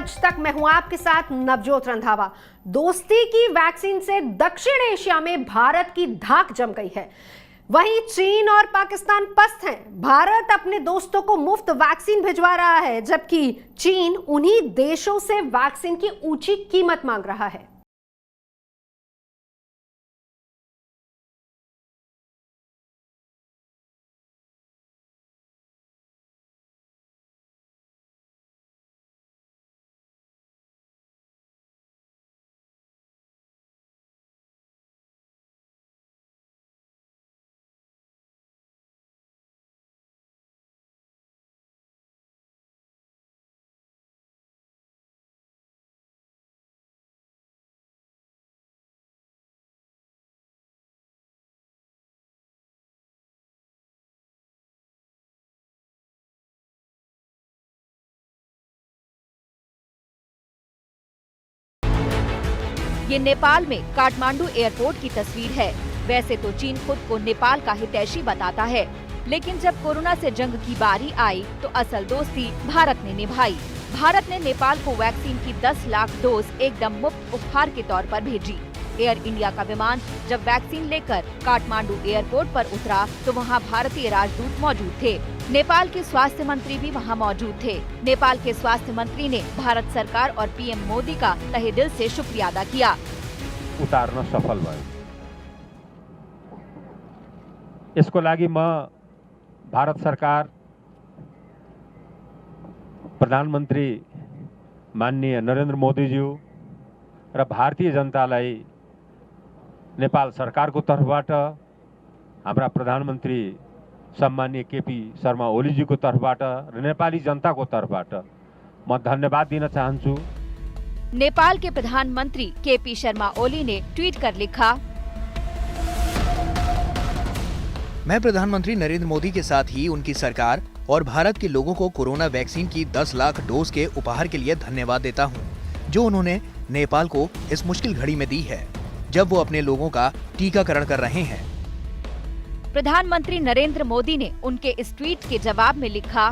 आज तक मैं हूं आपके साथ नवजोत रंधावा। दोस्ती की वैक्सीन से दक्षिण एशिया में भारत की धाक जम गई है। वहीं चीन और पाकिस्तान पस्त हैं। भारत अपने दोस्तों को मुफ्त वैक्सीन भिजवा रहा है, जबकि चीन उन्हीं देशों से वैक्सीन की ऊंची कीमत मांग रहा है। ये नेपाल में काठमांडू एयरपोर्ट की तस्वीर है। वैसे तो चीन खुद को नेपाल का हितैषी बताता है, लेकिन जब कोरोना से जंग की बारी आई तो असल दोस्ती भारत ने निभाई। भारत ने नेपाल को वैक्सीन की 10 लाख डोज एकदम मुफ्त उपहार के तौर पर भेजी। एयर इंडिया का विमान जब वैक्सीन लेकर काठमांडू एयरपोर्ट पर उतरा तो वहाँ भारतीय राजदूत मौजूद थे। नेपाल के स्वास्थ्य मंत्री भी वहाँ मौजूद थे। नेपाल के स्वास्थ्य मंत्री ने भारत सरकार और पीएम मोदी का तहे दिल से शुक्रिया अदा किया। उतार्न सफल भयो। यसको लागि म भारत सरकार, प्रधानमन्त्री माननीय नरेन्द्र मोदीज्यू र भारतीय जनतालाई नेपाल सरकारको तर्फबाट, हाम्रा प्रधानमन्त्री सम्माननीय केपी शर्मा ओलीजीको तर्फबाट र नेपाली जनताको तर्फबाट म धन्यवाद दिन चाहन्छु। नेपाल के प्रधानमंत्री केपी शर्मा ओली ने ट्वीट कर लिखा, मैं प्रधानमंत्री नरेंद्र मोदी के साथ ही उनकी सरकार और भारत के लोगों को कोरोना वैक्सीन की 10 लाख डोज के उपहार के लिए धन्यवाद देता हूं, जो उन्होंने नेपाल को इस मुश्किल घड़ी में दी है, जब वो अपने लोगों का टीकाकरण कर रहे हैं। प्रधानमंत्री नरेंद्र मोदी ने उनके इस ट्वीट के जवाब में लिखा,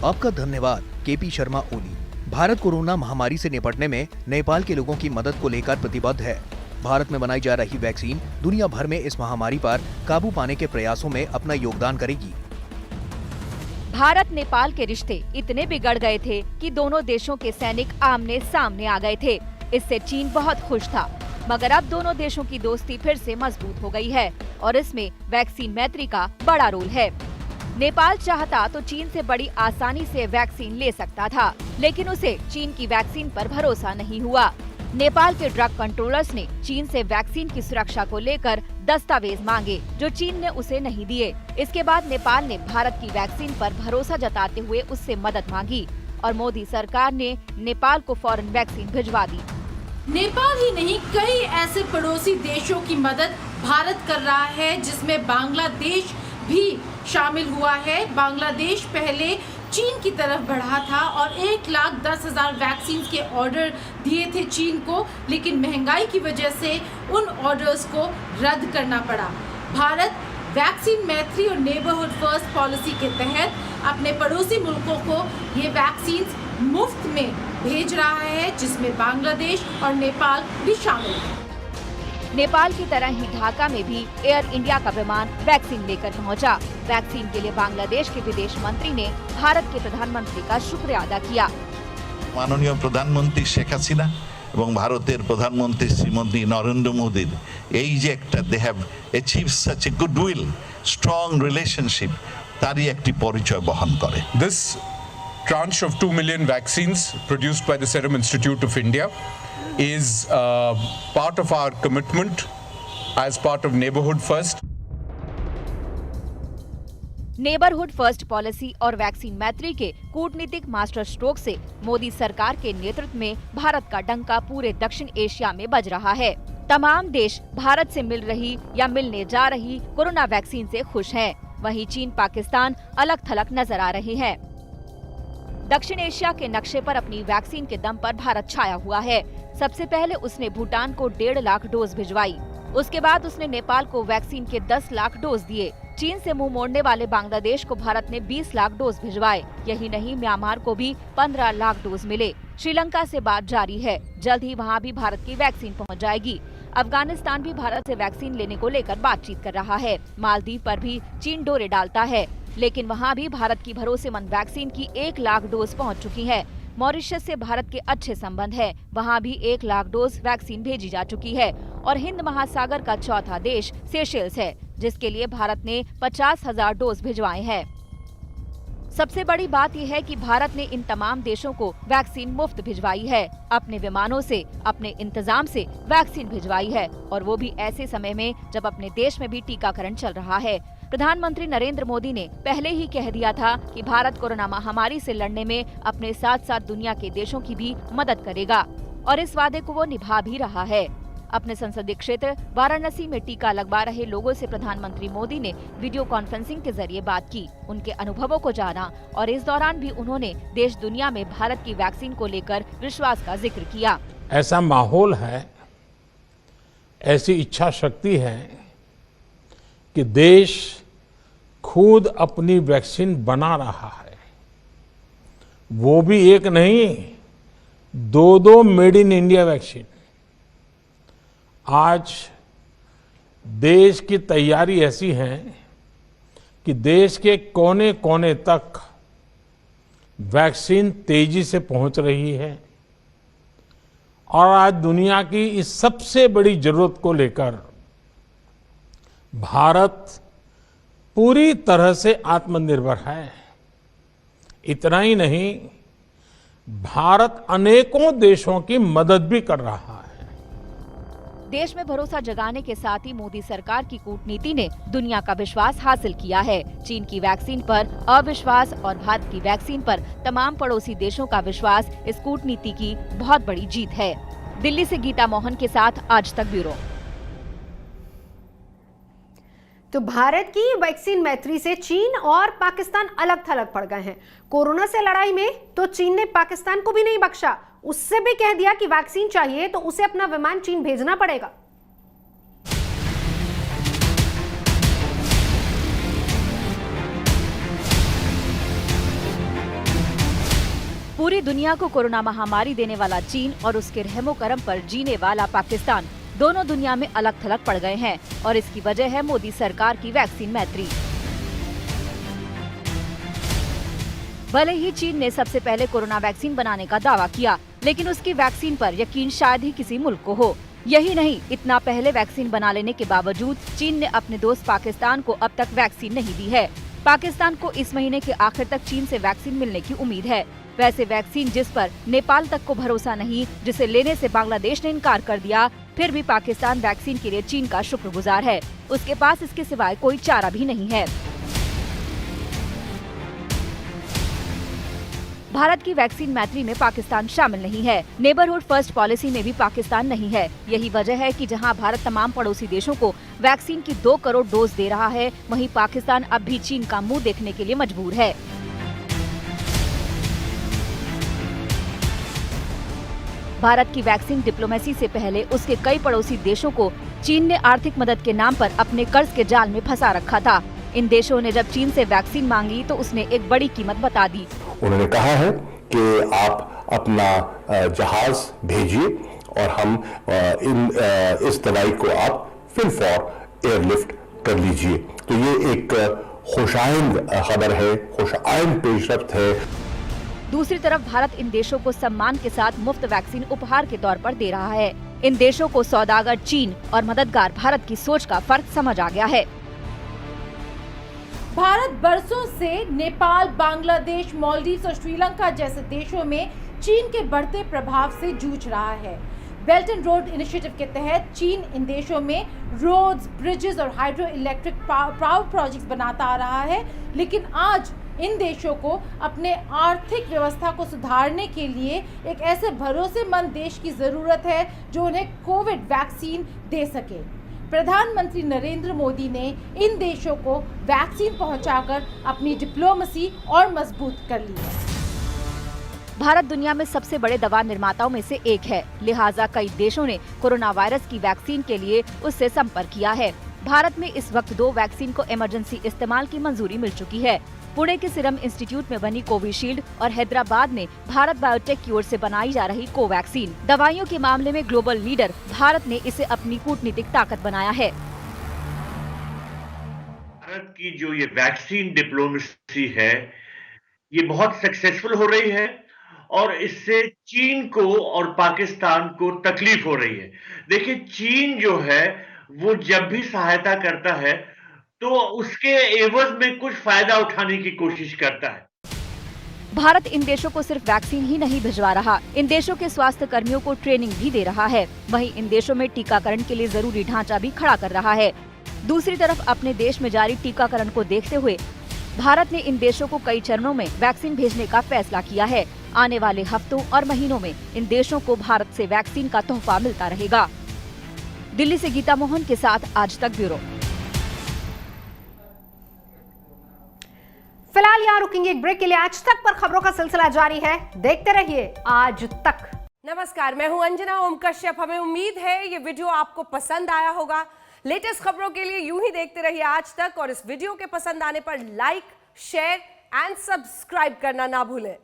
आपका धन्यवाद केपी शर्मा ओली। भारत कोरोना महामारी से निपटने में नेपाल के लोगों की मदद को लेकर प्रतिबद्ध है। भारत में बनाई जा रही वैक्सीन दुनिया भर में इस महामारी पर काबू पाने के प्रयासों में अपना योगदान करेगी। भारत नेपाल के रिश्ते इतने बिगड़ गए थे कि दोनों देशों के सैनिक आमने सामने आ गए थे। इससे चीन बहुत खुश था, मगर अब दोनों देशों की दोस्ती फिर से मजबूत हो गई है और इसमें वैक्सीन मैत्री का बड़ा रोल है। नेपाल चाहता तो चीन से बड़ी आसानी से वैक्सीन ले सकता था, लेकिन उसे चीन की वैक्सीन पर भरोसा नहीं हुआ। नेपाल के ड्रग कंट्रोलर्स ने चीन से वैक्सीन की सुरक्षा को लेकर दस्तावेज मांगे, जो चीन ने उसे नहीं दिए। इसके बाद नेपाल ने भारत की वैक्सीन पर भरोसा जताते हुए उससे मदद मांगी और मोदी सरकार ने नेपाल को फौरन वैक्सीन भिजवा दी। नेपाल ही नहीं, कई ऐसे पड़ोसी देशों की मदद भारत कर रहा है, जिसमें बांग्लादेश भी शामिल हुआ है। बांग्लादेश पहले चीन की तरफ बढ़ा था और 1,10,000 वैक्सीन के ऑर्डर दिए थे चीन को, लेकिन महंगाई की वजह से उन ऑर्डर्स को रद्द करना पड़ा। भारत वैक्सीन मैत्री और नेबरहुड फर्स्ट पॉलिसी के तहत अपने पड़ोसी मुल्कों को ये वैक्सीन मुफ्त में भेज रहा है, जिसमें बांग्लादेश और नेपाल भी शामिल है। नेपाल की तरह ही ढाका में भी एयर इंडिया का विमान वैक्सीन लेकर पहुंचा। वैक्सीन के लिए बांग्लादेश के विदेश मंत्री ने भारत के प्रधानमंत्री का शुक्रिया अदा किया। माननीय प्रधानमंत्री शेख हासिना এবং ভারতের প্রধানমন্ত্রী শ্রীমতী নরেন্দ্র মোদীর এই যে একটা they have achieved such a goodwill strong relationship তারই একটি পরিচয় বহন করে। This tranche of 2 million vaccines produced by the Serum Institute of India is part of our commitment as part of Neighborhood First. Neighbourhood first policy और vaccine मैत्री के कूटनीतिक master stroke से मोदी सरकार के नेतृत्व में भारत का डंका पूरे दक्षिण एशिया में बज रहा है। तमाम देश भारत से मिल रही या मिलने जा रही कोरोना वैक्सीन से खुश हैं। वहीं चीन, पाकिस्तान अलग थलग नजर आ रहे हैं। दक्षिण एशिया के नक्शे पर अपनी वैक्सीन के दम पर भारत छाया हुआ है। सबसे पहले उसने भूटान को 1.5 लाख डोज भिजवाई। उसके बाद उसने नेपाल को वैक्सीन के 10 लाख डोज दिए। चीन से मुंह मोड़ने वाले बांग्लादेश को भारत ने 20 लाख डोज भिजवाए। यही नहीं, म्यांमार को भी 15 लाख डोज मिले। श्रीलंका से बात जारी है, जल्द ही वहां भी भारत की वैक्सीन पहुंच जाएगी। अफगानिस्तान भी भारत से वैक्सीन लेने को लेकर बातचीत कर रहा है। मालदीव पर भी चीन डोरे डालता है, लेकिन वहां भी भारत की भरोसेमंद वैक्सीन की 1 लाख डोज पहुंच चुकी है। मॉरिशस से भारत के अच्छे संबंध है, वहां भी 1 लाख डोज वैक्सीन भेजी जा चुकी है। और हिंद महासागर का चौथा देश सेशेल्स है, जिसके लिए भारत ने 50,000 डोज भिजवाए हैं। सबसे बड़ी बात यह है कि भारत ने इन तमाम देशों को वैक्सीन मुफ्त भिजवाई है। अपने विमानों से, अपने इंतजाम से वैक्सीन भिजवाई है, और वो भी ऐसे समय में जब अपने देश में भी टीकाकरण चल रहा है। प्रधानमंत्री नरेंद्र मोदी ने पहले ही कह दिया था कि भारत कोरोना महामारी से लड़ने में अपने साथ साथ दुनिया के देशों की भी मदद करेगा, और इस वादे को वो निभा भी रहा है। अपने संसदीय क्षेत्र वाराणसी में टीका लगवा रहे लोगों से प्रधानमंत्री मोदी ने वीडियो कॉन्फ्रेंसिंग के जरिए बात की, उनके अनुभवों को जाना, और इस दौरान भी उन्होंने देश दुनिया में भारत की वैक्सीन को लेकर विश्वास का जिक्र किया। ऐसा माहौल है, ऐसी इच्छा शक्ति है कि देश खुद अपनी वैक्सीन बना रहा है। वो भी एक नहीं, 2 मेड इन इंडिया वैक्सीन। आज देश की तैयारी ऐसी है कि देश के कोने कोने तक वैक्सीन तेजी से पहुंच रही है, और आज दुनिया की इस सबसे बड़ी जरूरत को लेकर भारत पूरी तरह से आत्मनिर्भर है। इतना ही नहीं, भारत अनेकों देशों की मदद भी कर रहा है। देश में भरोसा जगाने के साथ ही मोदी सरकार की कूटनीति ने दुनिया का विश्वास हासिल किया है। चीन की वैक्सीन पर अविश्वास और भारत की वैक्सीन पर तमाम पड़ोसी देशों का विश्वास इस कूटनीति की बहुत बड़ी जीत है। दिल्ली से गीता मोहन के साथ आज तक ब्यूरो। तो भारत की वैक्सीन मैत्री से चीन और पाकिस्तान अलग थलग पड़ गए हैं। कोरोना से लड़ाई में तो चीन ने पाकिस्तान को भी नहीं बख्शा, उससे भी कह दिया कि वैक्सीन चाहिए तो उसे अपना विमान चीन भेजना पड़ेगा। पूरी दुनिया को कोरोना महामारी देने वाला चीन और उसके रहमो करम पर जीने वाला पाकिस्तान दोनों दुनिया में अलग थलग पड़ गए हैं, और इसकी वजह है मोदी सरकार की वैक्सीन मैत्री। भले ही चीन ने सबसे पहले कोरोना वैक्सीन बनाने का दावा किया, लेकिन उसकी वैक्सीन पर यकीन शायद ही किसी मुल्क को हो। यही नहीं, इतना पहले वैक्सीन बना लेने के बावजूद चीन ने अपने दोस्त पाकिस्तान को अब तक वैक्सीन नहीं दी है। पाकिस्तान को इस महीने के आखिर तक चीन से वैक्सीन मिलने की उम्मीद है। वैसे वैक्सीन जिस पर नेपाल तक को भरोसा नहीं, जिसे लेने से बांग्लादेश ने इनकार कर दिया, फिर भी पाकिस्तान वैक्सीन के लिए चीन का शुक्रगुजार है। उसके पास इसके सिवाय कोई चारा भी नहीं है। भारत की वैक्सीन मैत्री में पाकिस्तान शामिल नहीं है। नेबरहुड फर्स्ट पॉलिसी में भी पाकिस्तान नहीं है। यही वजह है कि जहां भारत तमाम पड़ोसी देशों को वैक्सीन की 2 करोड़ डोज दे रहा है, वहीं पाकिस्तान अब भी चीन का मुंह देखने के लिए मजबूर है। भारत की वैक्सीन डिप्लोमेसी से पहले उसके कई पड़ोसी देशों को चीन ने आर्थिक मदद के नाम पर अपने कर्ज के जाल में फंसा रखा था। इन देशों ने जब चीन से वैक्सीन मांगी तो उसने एक बड़ी कीमत बता दी। उन्होंने कहा है कि आप अपना जहाज भेजिए और हम इस दवाई को आप फिल फॉर एयरलिफ्ट कर लीजिए। तो ये एक खुशाइंद खबर है, खुशाइंद पेशरफ्त है। दूसरी तरफ भारत इन देशों को सम्मान के साथ मुफ्त वैक्सीन उपहार के तौर पर दे रहा है। इन देशों को सौदागर चीन और मददगार भारत की सोच का फर्क समझ आ गया है। भारत बरसों से नेपाल, बांग्लादेश, मालदीव और श्रीलंका जैसे देशों में चीन के बढ़ते प्रभाव से जूझ रहा है। बेल्ट एंड रोड इनिशिएटिव के तहत चीन इन देशों में रोड्स, ब्रिजेस और हाइड्रो इलेक्ट्रिक पावर प्रोजेक्ट्स बनाता आ रहा है, लेकिन आज इन देशों को अपने आर्थिक व्यवस्था को सुधारने के लिए एक ऐसे भरोसेमंद देश की जरूरत है जो उन्हें कोविड वैक्सीन दे सके। प्रधानमंत्री नरेंद्र मोदी ने इन देशों को वैक्सीन पहुंचाकर अपनी डिप्लोमेसी और मजबूत कर ली है। भारत दुनिया में सबसे बड़े दवा निर्माताओं में से एक है, लिहाजा कई देशों ने कोरोना वायरस की वैक्सीन के लिए उससे संपर्क किया है। भारत में इस वक्त 2 वैक्सीन को इमरजेंसी इस्तेमाल की मंजूरी मिल चुकी है। पुणे के सीरम इंस्टीट्यूट में बनी कोविशील्ड और हैदराबाद में भारत बायोटेक की ओर से बनाई जा रही कोवैक्सीन। दवाइयों के मामले में ग्लोबल लीडर भारत ने इसे अपनी कूटनीतिक ताकत बनाया है। भारत की जो ये वैक्सीन डिप्लोमेसी है, ये बहुत सक्सेसफुल हो रही है और इससे चीन को और पाकिस्तान को तकलीफ हो रही है। देखिए, चीन जो है वो जब भी सहायता करता है तो उसके एवज में कुछ फायदा उठाने की कोशिश करता है। भारत इन देशों को सिर्फ वैक्सीन ही नहीं भिजवा रहा, इन देशों के स्वास्थ्य कर्मियों को ट्रेनिंग भी दे रहा है। वहीं इन देशों में टीकाकरण के लिए जरूरी ढांचा भी खड़ा कर रहा है। दूसरी तरफ अपने देश में जारी टीकाकरण को देखते हुए भारत ने इन देशों को कई चरणों में वैक्सीन भेजने का फैसला किया है। आने वाले हफ्तों और महीनों में इन देशों को भारत से वैक्सीन का तोहफा मिलता रहेगा। दिल्ली से गीता मोहन के साथ आज तक ब्यूरो। फिलहाल यहाँ रुकेंगे एक ब्रेक के लिए। आज तक पर खबरों का सिलसिला जारी है, देखते रहिए आज तक। नमस्कार, मैं हूं अंजना ओम कश्यप। हमें उम्मीद है ये वीडियो आपको पसंद आया होगा। लेटेस्ट खबरों के लिए यूं ही देखते रहिए आज तक और इस वीडियो के पसंद आने पर लाइक, शेयर एंड सब्सक्राइब करना ना भूलें।